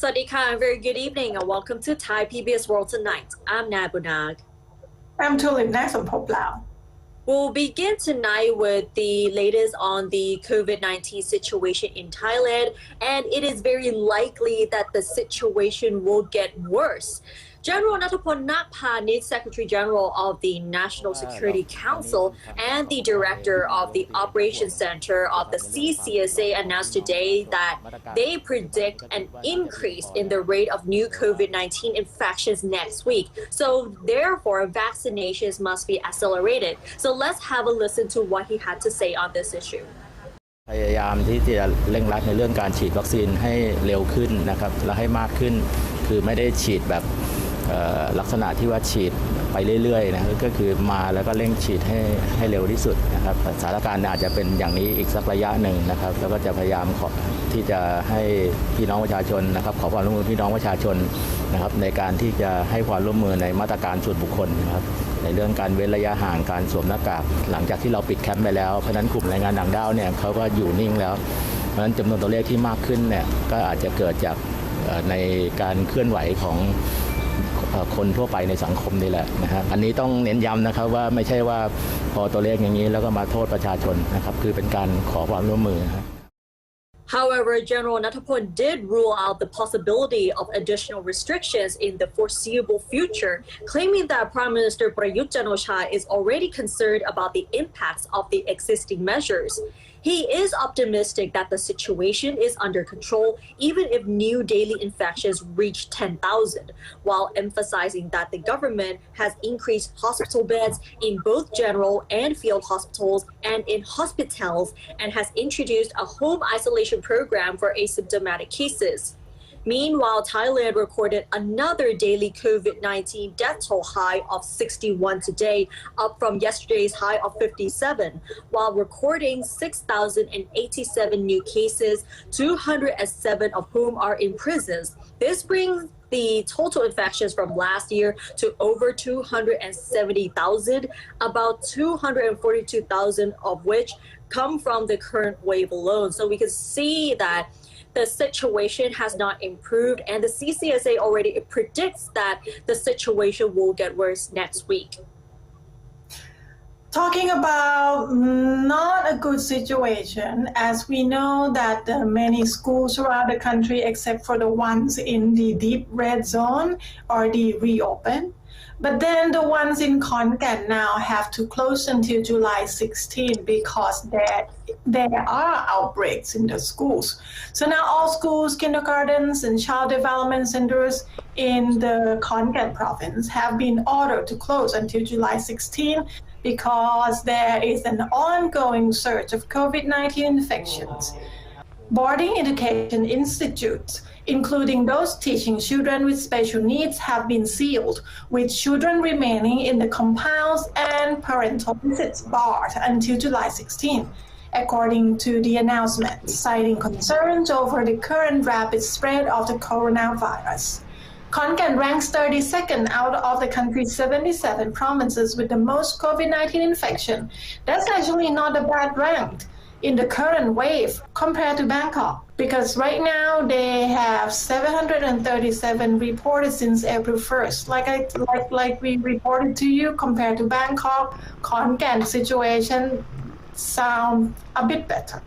Sawadika, and very good evening and welcome to Thai PBS World Tonight. I'm Nabunag. I'm Tulip Samut Prakan. We'll begin tonight with the latest on the COVID-19 situation in Thailand, and it is very likely that the situation will get worse. General Nattapol Nakpanit, Secretary General of the National Security Council and the Director of the Operations Center of the CCSA announced today that they predict an increase in the rate of new COVID-19 infections next week. So therefore, vaccinations must be accelerated. So let's have a listen to what he had to say on this issue. พยายามที่จะเร่งรัดในเรื่องการฉีดวัคซีนให้เร็วขึ้นนะครับและให้มากขึ้นคือไม่ได้ฉีดแบบลักษณะที่ว่าฉีดไปเรื่อยๆนะก็คือมาแล้วก็เร่งฉีดให้เร็วที่สุดนะครับสถานการณ์อาจจะเป็นอย่างนี้อีกสักระยะหนึ่งนะครับแล้วก็จะพยายามที่จะให้พี่น้องประชาชนนะครับขอความร่วมมือพี่น้องประชาชนนะครับในการที่จะให้ความร่วมมือในมาตรการส่วนบุคคลนะครับในเรื่องการเว้นระยะห่างการสวมหน้ากากหลังจากที่เราปิดแคมป์ไปแล้วเพราะฉะนั้นกลุ่มแรงงานต่างด้าวเนี่ยเขาก็อยู่นิ่งแล้วเพราะฉะนั้นจำนวนตัวเลขที่มากขึ้นเนี่ยก็อาจจะเกิดจากในการเคลื่อนไหวของคนทั่วไปในสังคมนี่แหละนะฮะอันนี้ต้องเน้นย้ำนะครับว่าไม่ใช่ว่าพอตัวเลขอย่างนี้แล้วก็มาโทษประชาชนนะครับคือเป็นการขอความร่วมมือครับ However, General Nattapol did rule out the possibility of additional restrictions in the foreseeable future, claiming that Prime Minister Prayut Chan-o-cha is already concerned about the impacts of the existing measures. He is optimistic that the situation is under control, even if new daily infections reach 10,000, while emphasizing that the government has increased hospital beds in both general and field hospitals and in hospitals and has introduced a home isolation program for asymptomatic cases. Meanwhile, Thailand recorded another daily COVID-19 death toll high of 61 today, up from yesterday's high of 57, while recording 6,087 new cases, 207 of whom are in prisons. This brings the total infections from last year to over 270,000, about 242,000 of which come from the current wave alone. So we can see that the situation has not improved, and the CCSA already predicts that the situation will get worse next week. Talking about not a good situation, as we know that many schools around the country, except for the ones in the deep red zone, already reopened. But then the ones in Khon Kaen now have to close until July 16 because there are outbreaks in the schools. So now all schools, kindergartens, and child development centers in the Khon Kaen province have been ordered to close until July 16 because there is an ongoing surge of COVID-19 infections. Boarding education institutes, including those teaching children with special needs, have been sealed, with children remaining in the compounds and parental visits barred until July 16, according to the announcement, citing concerns over the current rapid spread of the coronavirus. Khon Kaen ranks 32nd out of the country's 77 provinces with the most COVID-19 infection. That's actually not a bad rank in the current wave compared to Bangkok, because right now they have 737 reported since April 1st. Like we reported to you, compared to Bangkok, Khon Kaen situation sound a bit better.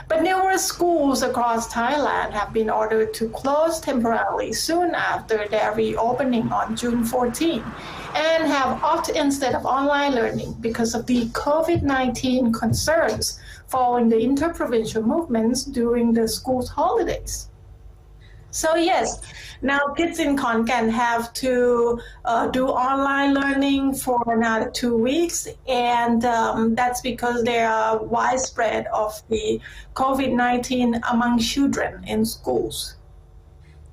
But numerous schools across Thailand have been ordered to close temporarily soon after their reopening on June 14 and have opted instead of online learning because of the COVID-19 concerns following the interprovincial movements during the school's holidays. So yes, now kids in Khon Kaen have to do online learning for another 2 weeks, and that's because there are widespread of the COVID-19 among children in schools.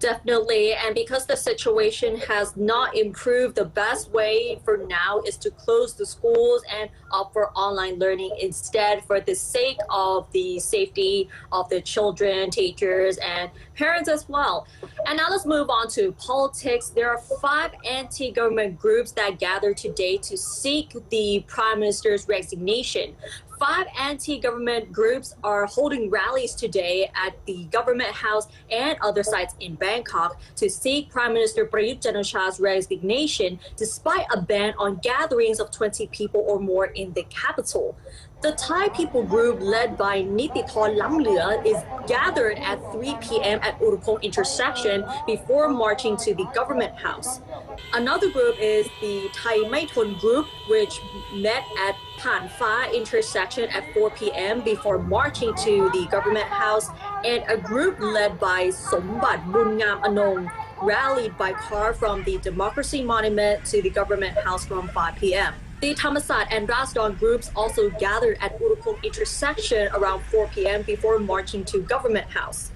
Definitely, and because the situation has not improved, the best way for now is to close the schools and opt for online learning instead, for the sake of the safety of the children, teachers, and parents as well. And now let's move on to politics. There are 5 anti-government groups that gathered today to seek the Prime Minister's resignation. 5 anti-government groups are holding rallies today at the government house and other sites in Bangkok to seek Prime Minister Prayut Chan-o-cha's resignation despite a ban on gatherings of 20 people or more in the capital. The Thai People group led by Nitithorn Lamlea is gathered at 3 p.m. at Urupong intersection before marching to the government house. Another group is the Thai Maiton group, which met at Phan Pha intersection at 4 p.m. before marching to the government house, and a group led by Sombat Bunyam Anong rallied by car from the Democracy Monument to the government house from 5 p.m. The Thammasat and Rasdon groups also gathered at Urupong intersection around 4 p.m. before marching to government house.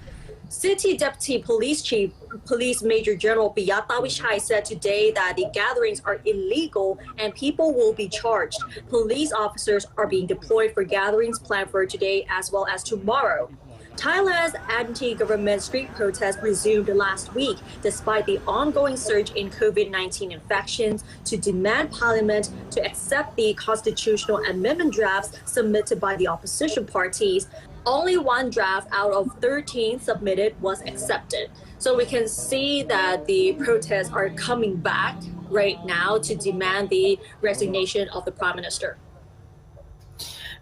City Deputy Police Chief, Police Major General Piyata Wichai said today that the gatherings are illegal and people will be charged. Police officers are being deployed for gatherings planned for today as well as tomorrow. Thailand's anti-government street protest resumed last week despite the ongoing surge in COVID-19 infections to demand Parliament to accept the constitutional amendment drafts submitted by the opposition parties. Only one draft out of 13 submitted was accepted. So we can see that the protests are coming back right now to demand the resignation of the Prime Minister.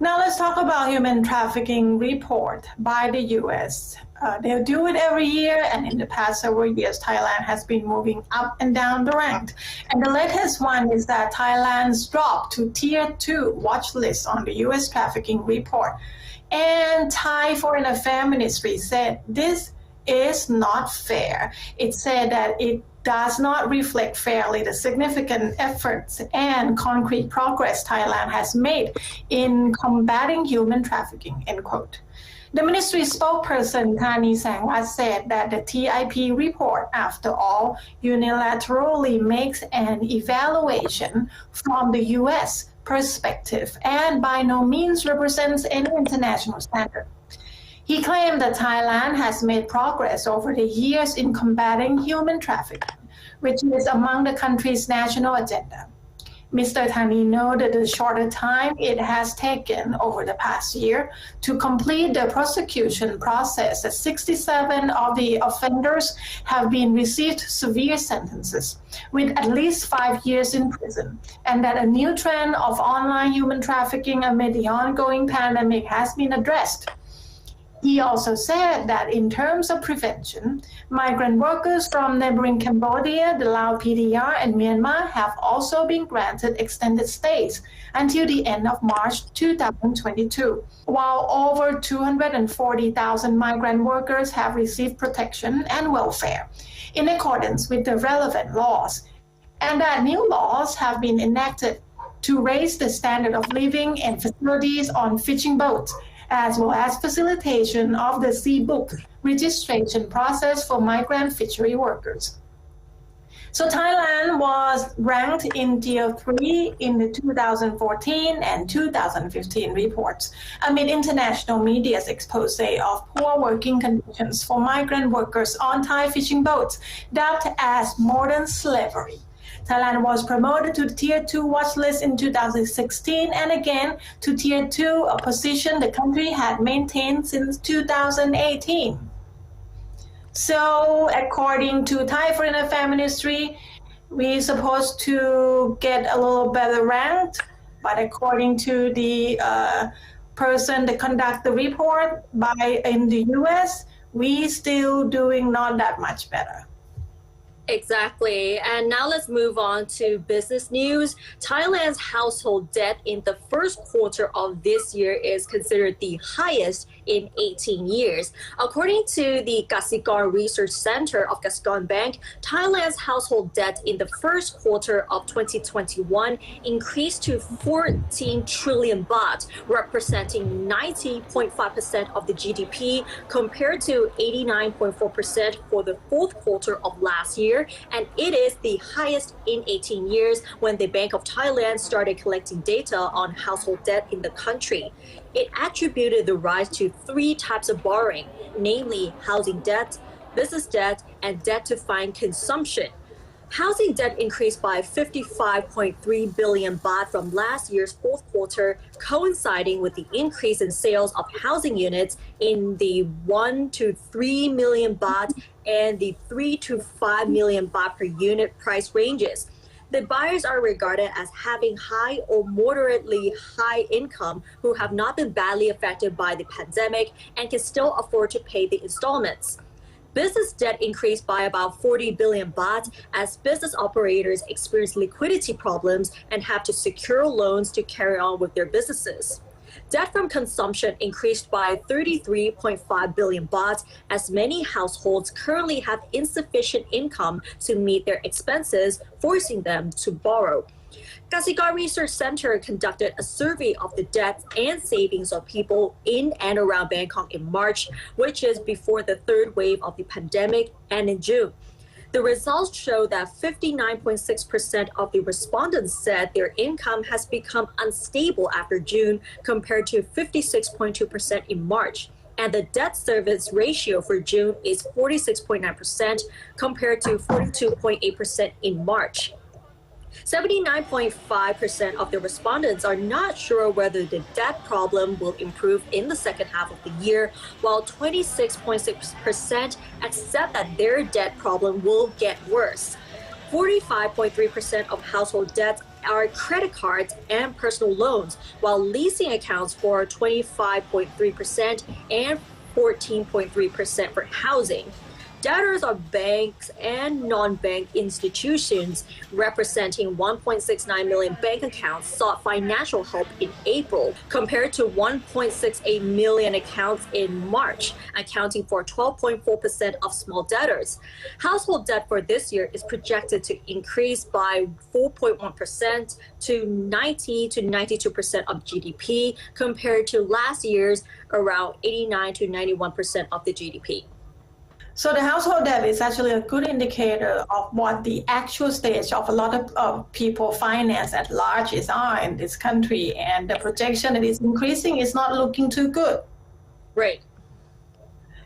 Now let's talk about human trafficking report by the U.S. They'll do it every year, and in the past several years, Thailand has been moving up and down the rank. And the latest one is that Thailand's dropped to Tier 2 watch list on the U.S. trafficking report. And Thai Foreign Affairs Ministry said this is not fair. It said that it does not reflect fairly the significant efforts and concrete progress Thailand has made in combating human trafficking, end quote. The ministry spokesperson Thani Sangwat said that the TIP report, after all, unilaterally makes an evaluation from the U.S. perspective and by no means represents any international standard. He claimed that Thailand has made progress over the years in combating human trafficking, which is among the country's national agenda. Mr. Thani noted the shorter time it has taken over the past year to complete the prosecution process, that 67 of the offenders have been received severe sentences with at least 5 years in prison, and that a new trend of online human trafficking amid the ongoing pandemic has been addressed. He also said that in terms of prevention, migrant workers from neighboring Cambodia, the Laos PDR, and Myanmar have also been granted extended stays until the end of March 2022, while over 240,000 migrant workers have received protection and welfare in accordance with the relevant laws, and that new laws have been enacted to raise the standard of living in facilities on fishing boats, as well as facilitation of the sea book registration process for migrant fishery workers. So Thailand was ranked in Tier 3 in the 2014 and 2015 reports amid international media's expose of poor working conditions for migrant workers on Thai fishing boats, dubbed as modern slavery. Thailand was promoted to the Tier 2 watch list in 2016 and again to Tier 2, a position the country had maintained since 2018. So according to Thai Foreign Affairs Ministry, we're supposed to get a little better ranked, but according to the person that conduct the report in the US, we still doing not that much better. Exactly. And now let's move on to business news. Thailand's household debt in the first quarter of this year is considered the highest in 18 years. According to the Kasikorn Research Center of Kasikorn Bank, Thailand's household debt in the first quarter of 2021 increased to 14 trillion baht, representing 90.5% of the GDP compared to 89.4% for the fourth quarter of last year. And it is the highest in 18 years when the Bank of Thailand started collecting data on household debt in the country. It attributed the rise to 3 types of borrowing, namely housing debt, business debt, and debt to fund consumption. Housing debt increased by 55.3 billion baht from last year's fourth quarter, coinciding with the increase in sales of housing units in the 1 to 3 million baht and the 3 to 5 million baht per unit price ranges. The buyers are regarded as having high or moderately high income who have not been badly affected by the pandemic and can still afford to pay the installments. Business debt increased by about 40 billion baht as business operators experience liquidity problems and have to secure loans to carry on with their businesses. Debt from consumption increased by 33.5 billion baht as many households currently have insufficient income to meet their expenses, forcing them to borrow. Kasikorn Research Center conducted a survey of the debts and savings of people in and around Bangkok in March, which is before the third wave of the pandemic, and in June. The results show that 59.6% of the respondents said their income has become unstable after June compared to 56.2% in March. And the debt service ratio for June is 46.9% compared to 42.8% in March. 79.5% of the respondents are not sure whether the debt problem will improve in the second half of the year, while 26.6% accept that their debt problem will get worse. 45.3% of household debts are credit cards and personal loans, while leasing accounts for 25.3% and 14.3% for housing. Debtors of banks and non-bank institutions representing 1.69 million bank accounts sought financial help in April, compared to 1.68 million accounts in March, accounting for 12.4% of small debtors. Household debt for this year is projected to increase by 4.1% to 90 to 92% of GDP, compared to last year's around 89 to 91% of the GDP. So the household debt is actually a good indicator of what the actual stage of a lot of people finance at large are in this country, and the projection that is increasing is not looking too good. Right.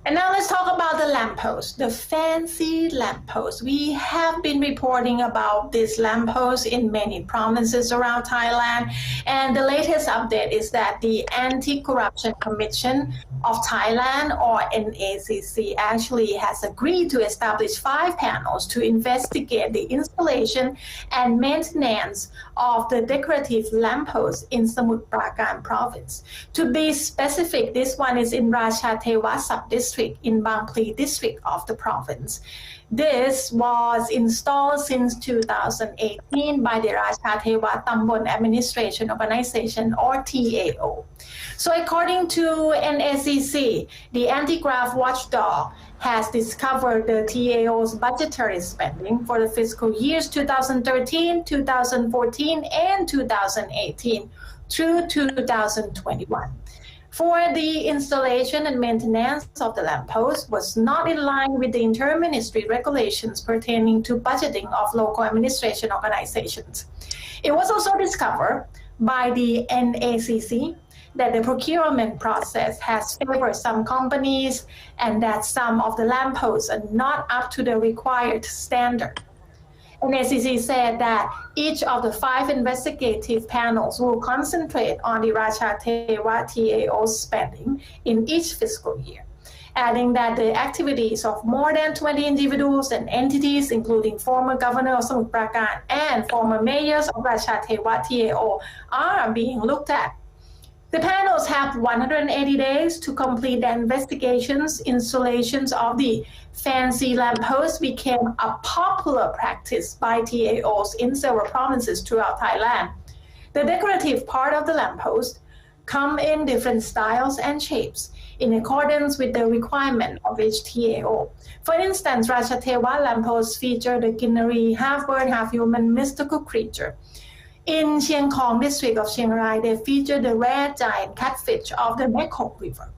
And now let's talk about the lamppost, the fancy lamppost. We have been reporting about this lamppost in many provinces around Thailand. And the latest update is that the Anti-Corruption Commission of Thailand, or NACC, actually has agreed to establish 5 panels to investigate the installation and maintenance of the decorative lampposts in Samut Prakan province. To be specific, this one is in Ratchathewat sub-district in Bang Pli district of the province. This was installed since 2018 by the Ratchathewat Tambon Administration Organization, or TAO. So according to NACC, the anti-graft watchdog has discovered the TAO's budgetary spending for the fiscal years 2013, 2014, and 2018 through 2021. For the installation and maintenance of the lamppost was not in line with the inter-ministry regulations pertaining to budgeting of local administration organizations. It was also discovered by the NACC that the procurement process has favored some companies and that some of the lampposts are not up to the required standard. NACC said that each of the 5 investigative panels will concentrate on the Ratchathewat TAO's spending in each fiscal year, adding that the activities of more than 20 individuals and entities, including former governor of Samut Prakan and former mayors of Ratchathewat TAO, are being looked at. The panels have 180 days to complete the investigations. Installations of the fancy lampposts became a popular practice by TAOs in several provinces throughout Thailand. The decorative part of the lamppost come in different styles and shapes in accordance with the requirement of each TAO. For instance, Ratchathewat lampposts feature the Kinnari half-bird, half-human mystical creature. In Chiang Khong district of Chiang Rai, they feature the rare giant catfish of the Mekong River.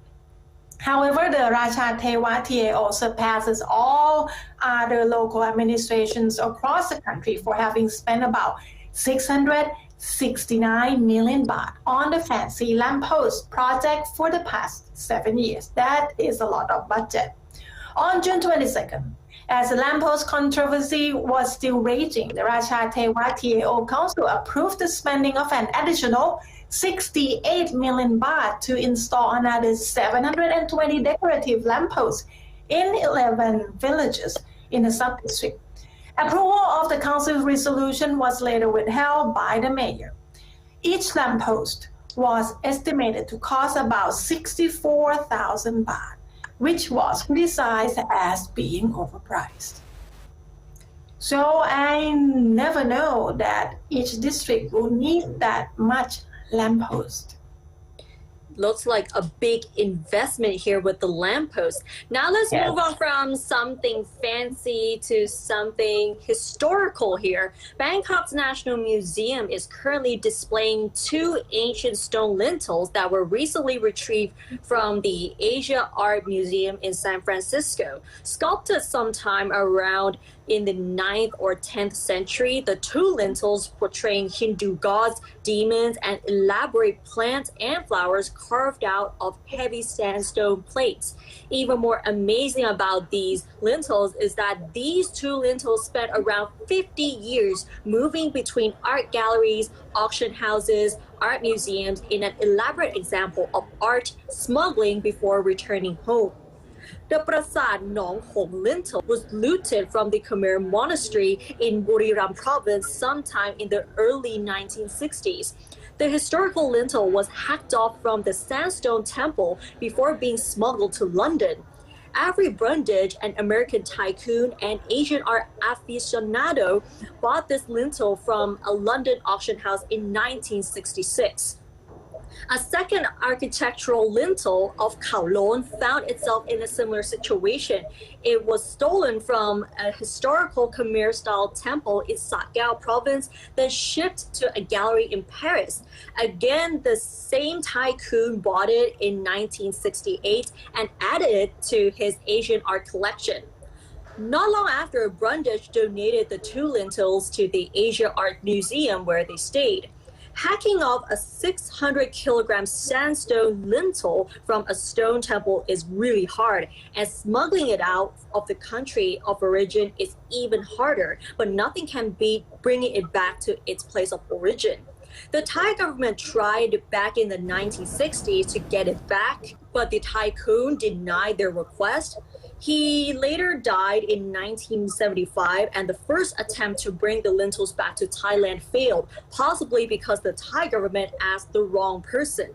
However, the Ratchathewat TAO surpasses all other local administrations across the country for having spent about 669 million baht on the fancy lamppost project for the past 7 years. That is a lot of budget. On June 22nd, As the Lamppost controversy was still raging, the Raja Thewa TAO Council approved the spending of an additional 68 million baht to install another 720 decorative lampposts in 11 villages in the sub-district. Approval of the council's resolution was later withheld by the mayor. Each lamppost was estimated to cost about 64,000 baht, which was criticized as being overpriced. So I never know that each district will need that much lamppost. Looks like a big investment here with the lamppost. Now let's move on from something fancy to something historical here. Bangkok's National Museum is currently displaying 2 ancient stone lintels that were recently retrieved from the Asia Art Museum in San Francisco. Sculpted sometime around in the 9th or 10th century, the 2 lintels portraying Hindu gods, demons, and elaborate plants and flowers carved out of heavy sandstone plates. Even more amazing about these lintels is that these 2 lintels spent around 50 years moving between art galleries, auction houses, art museums in an elaborate example of art smuggling before returning home. The Prasad Nong Hong lintel was looted from the Khmer Monastery in Buriram province sometime in the early 1960s. The historical lintel was hacked off from the sandstone temple before being smuggled to London. Avery Brundage, an American tycoon and Asian art aficionado, bought this lintel from a London auction house in 1966. A second architectural lintel of Kowloon found itself in a similar situation. It was stolen from a historical Khmer-style temple in Sakao province, then shipped to a gallery in Paris. Again, the same tycoon bought it in 1968 and added it to his Asian art collection. Not long after, Brundage donated the 2 lintels to the Asia Art Museum where they stayed. Hacking off a 600-kilogram sandstone lintel from a stone temple is really hard, and smuggling it out of the country of origin is even harder, but nothing can beat bringing it back to its place of origin. The Thai government tried back in the 1960s to get it back, but the tycoon denied their request. He later died in 1975, and the first attempt to bring the lintels back to Thailand failed, possibly because the Thai government asked the wrong person.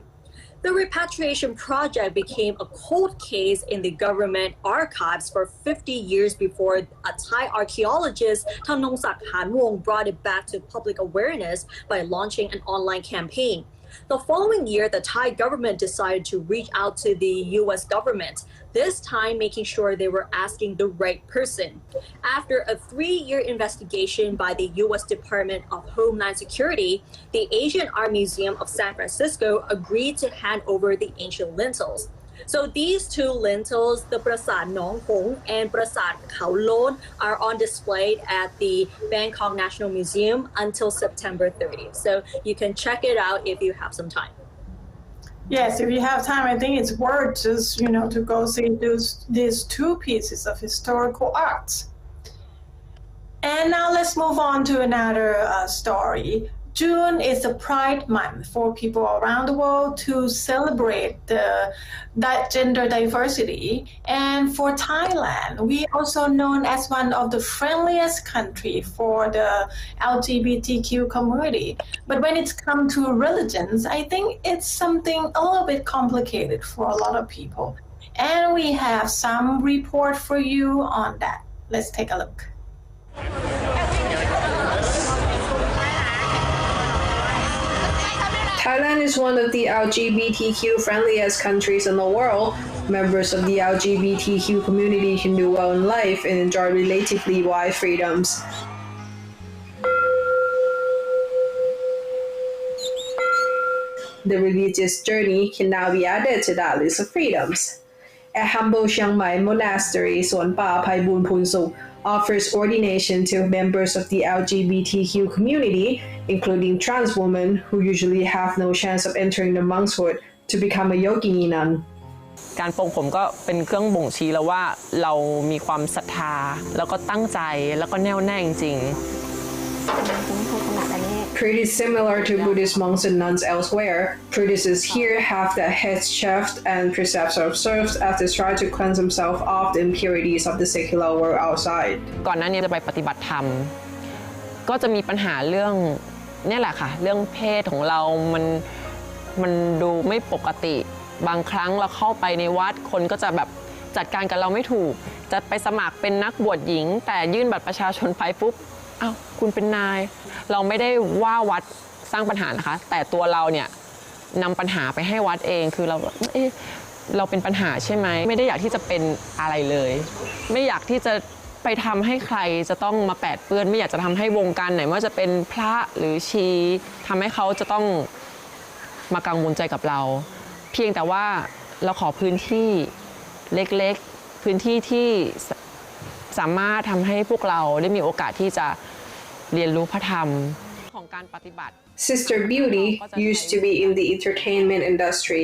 The repatriation project became a cold case in the government archives for 50 years before a Thai archaeologist, Thanongsak Hanwong, brought it back to public awareness by launching an online campaign. The following year, the Thai government decided to reach out to the U.S. government, this time making sure they were asking the right person. After a 3-year investigation by the U.S. Department of Homeland Security, the Asian Art Museum of San Francisco agreed to hand over the ancient lintels. So these 2 lintels, the Prasad Nong Hong and Prasad Kowloon, are on display at the Bangkok National Museum until September 30th. So you can check it out if you have some time. Yes, if you have time, I think it's worth just, to go see these 2 pieces of historical art. And now let's move on to another story. June is the Pride Month for people around the world to celebrate that gender diversity. And for Thailand, we are also known as one of the friendliest countries for the LGBTQ community. But when it's come to religions, I think it's something a little bit complicated for a lot of people. And we have some report for you on that. Let's take a look. Thailand is one of the LGBTQ friendliest countries in the world. Members of the LGBTQ community can do well in life and enjoy relatively wide freedoms. The religious journey can now be added to that list of freedoms. At humble Chiang Mai Monastery, Suan Pa Phai Bun Phun Suk offers ordination to members of the LGBTQ community, including trans women who usually have no chance of entering the monkshood, to become a yogini nun. การปลงผมก็เป็นเครื่องบ่งชี้แล้วว่าเรามีความศรัทธาแล้วก็ตั้งใจแล้วก็แน่วแน่จริง Pretty similar to Buddhist monks and nuns elsewhere, Buddhists here have their heads shaved and precepts observed as they try to cleanse themselves of the impurities of the secular world outside. ก่อนหน้านี้จะไปปฏิบัติธรรมก็จะมีปัญหาเรื่องนี่แหละค่ะเรื่องเพศของเรามันดูไม่ปกติบางครั้งเราเข้าไปในวัดคนก็จะแบบจัดการกับเราไม่ถูกจะไปสมัครเป็นนักบวชหญิงแต่ยื่นบัตรประชาชนไปปุ๊บอ้าวคุณเป็นนายเราไม่ได้ว่าวัดสร้างปัญหานะคะแต่ตัวเราเนี่ยนำปัญหาไปให้วัดเองคือเราเป็นปัญหาใช่ไหมไม่ได้อยากที่จะเป็นอะไรเลยไม่อยากที่จะไปทำให้ใครจะต้องมาแปดเปื้อนไม่อยากจะทำให้วงการไหนว่าจะเป็นพระหรือชีทำให้เขาจะต้องมากังวลใจกับเราเพียงแต่ว่าเราขอพื้นที่เล็กๆพื้นที่ที่สามารถทำให้พวกเราได้มีโอกาสที่จะเรียนรู้พระธรรมของการปฏิบัติ Sister Beauty used to be in the entertainment industry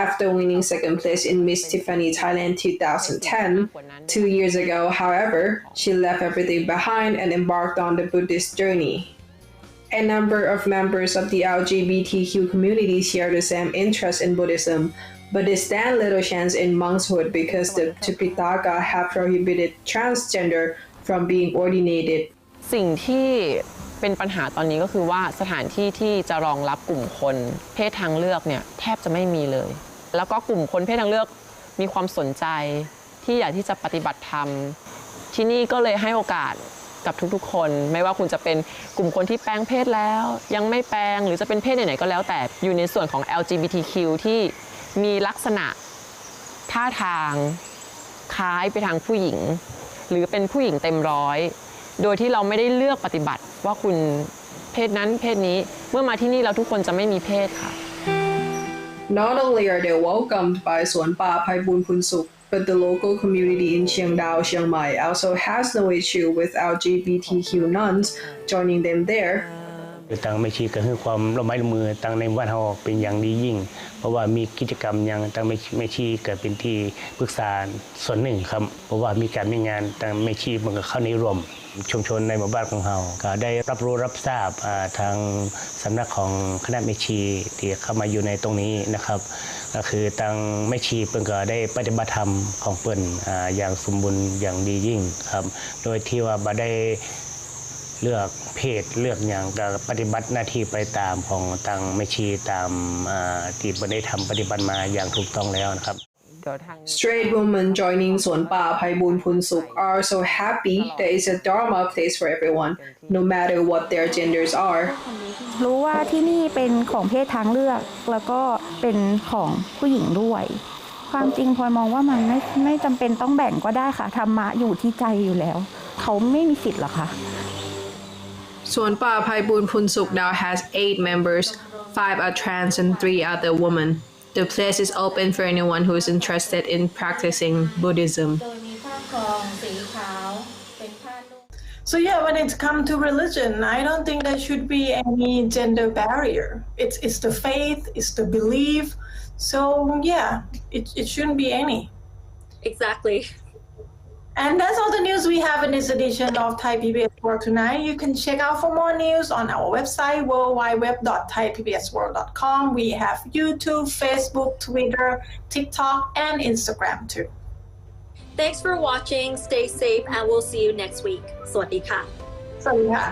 after winning second place in Miss Tiffany Thailand 2010. 2 years ago, however, she left everything behind and embarked on the Buddhist journey. A number of members of the LGBTQ community share the same interest in Buddhism, but they stand little chance in monkshood because the Tripitaka have prohibited transgender from being ordinated. สิ่งที่เป็นปัญหาตอนนี้ก็คือว่าสถานที่ที่จะรองรับกลุ่มคนเพศทางเลือกเนี่ยแทบจะไม่มีเลยแล้วก็กลุ่มคนเพศทางเลือกมีความสนใจที่อยากที่จะปฏิบัติธรรมที่นี่ก็เลยให้โอกาสกับทุกๆคนไม่ว่าคุณจะเป็นกลุ่มคนที่แปลงเพศแล้วยังไม่แปลงหรือจะเป็นเพศไหนๆก็แล้วแต่อยู่ในส่วนของ LGBTQ ที่มีลักษณะท่าทางคล้ายไปทางผู้หญิงหรือเป็นผู้หญิงเต็มร้อยโดยที่เราไม่ได้เลือกปฏิบัติว่าคุณเพศนั้นเพศนี้เมื่อมาที่นี่เราทุกคนจะไม่มีเพศค่ะ Not only are they welcomed by สวนป่าไพบูลย์พูนสุข but the local community in Chiang Dao, Chiang Mai also has no issue with LGBTQ nuns joining them there. ต่างไม่ชีก็คือความร่วมไม้ร่วมมือต่างในวัดเฮาเป็นอย่างดียิ่งเพราะว่ามีกิจกรรมอย่างต่างไม่ชีก็เป็นที่ปรึกษาส่วนหนึ่งครับเพราะว่ามีการมีงานต่างไม่ชีมันก็เข้าในร่วมชุมชนในหมู่บ้านของเราก็ได้รับรู้รับทราบทางสำนักของคณะแม่ชีที่เข้ามาอยู่ในตรงนี้นะครับก็คือทางแม่ชีเพิ่นก็ได้ปฏิบัติธรรมของเพิ่นอย่างสมบูรณ์อย่างดียิ่งครับโดยที่ว่าบ่ได้เลือกเพศเลือกอย่างก็ปฏิบัติหน้าที่ไปตามของทางแม่ชีตามที่เพิ่นได้ทำปฏิบัติมาอย่างถูกต้องแล้วนะครับStraight women joining สวนป่าไพบูลย์พูนสุข are so happy there is a Dharma place for everyone, no matter what their genders are. รู้ว่าที่นี่เป็นของเพศทางเลือกแล้วก็เป็นของผู้หญิงด้วยความจริงพลอยมองว่ามันไม่จำเป็นต้องแบ่งก็ได้ค่ะธรรมะอยู่ที่ใจอยู่แล้วเขาไม่มีสิทธิ์หรอคะสวนป่าไพบูลย์พูนสุข now has 8 members, 5 are trans and 3 are the women.The place is open for anyone who is interested in practicing Buddhism. So yeah, when it comes to religion, I don't think there should be any gender barrier. It's the faith, it's the belief. So yeah, it shouldn't be any. Exactly. And that's all the news we have in this edition of Thai PBS World Tonight. You can check out for more news on our website, worldwideweb.thaipbsworld.com. We have YouTube, Facebook, Twitter, TikTok, and Instagram too. Thanks for watching. Stay safe and we'll see you next week. สวัสดีค่ะ สวัสดีค่ะ